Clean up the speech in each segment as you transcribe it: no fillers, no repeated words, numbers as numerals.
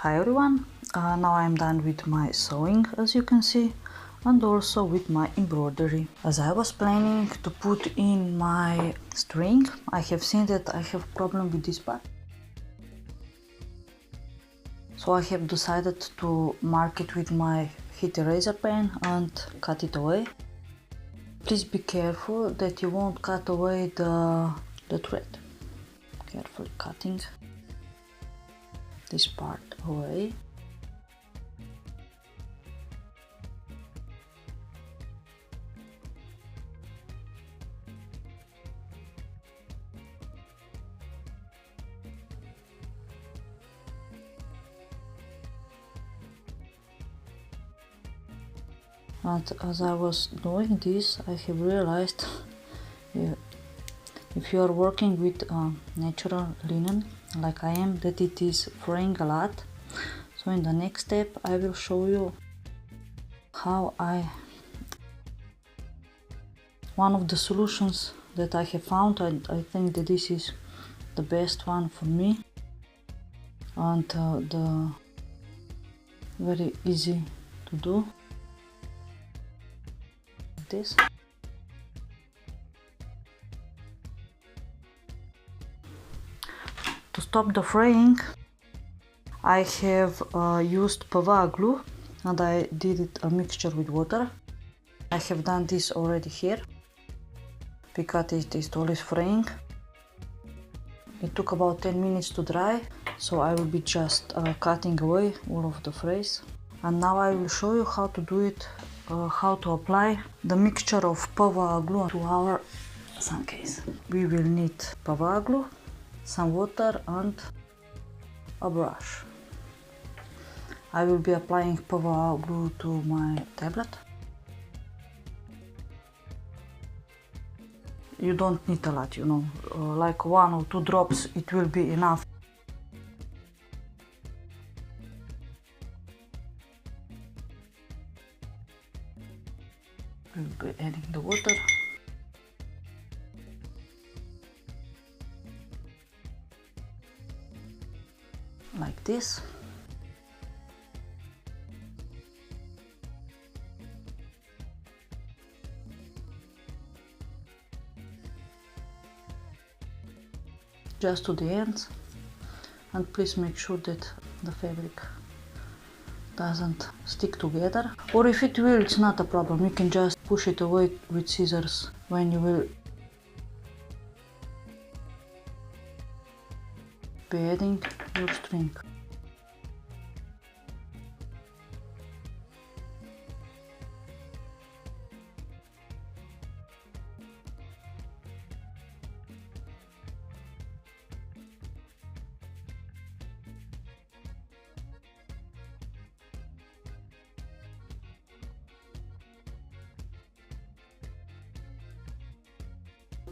Hi everyone, now I'm done with my sewing, as you can see, and also with my embroidery. As I was planning to put in my string, I have seen that I have problem with this part. So I have decided to mark it with my heat eraser pen and cut it away. Please be careful that you won't cut away the thread. Carefully cutting this part away. And as I was doing this, I have realized if you are working with natural linen like I am, that it is fraying a lot. So in the next step I will show you how one of the solutions that I have found, and I think that this is the best one for me, and the very easy to do. This. To stop the fraying, I have used PVA glue, and I did it a mixture with water. I have done this already here because it is always fraying. It took about 10 minutes to dry, so I will be just cutting away all of the frays. And now I will show you how to do it, how to apply the mixture of PVA glue to our sun case. We will need PVA glue, some water and a brush. I will be applying PVA glue to my tablet. You don't need a lot, you know, like 1 or 2 drops, it will be enough. We'll be adding the water. Like this. Just to the ends, and please make sure that the fabric doesn't stick together, or if it will, it's not a problem, you can just push it away with scissors when you will be adding your string.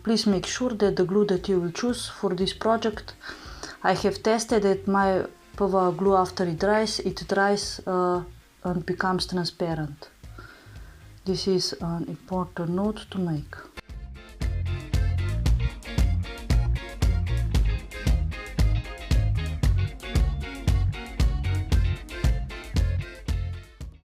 Please make sure that the glue that you will choose for this project, I have tested that my PVA glue, after it dries and becomes transparent. This is an important note to make.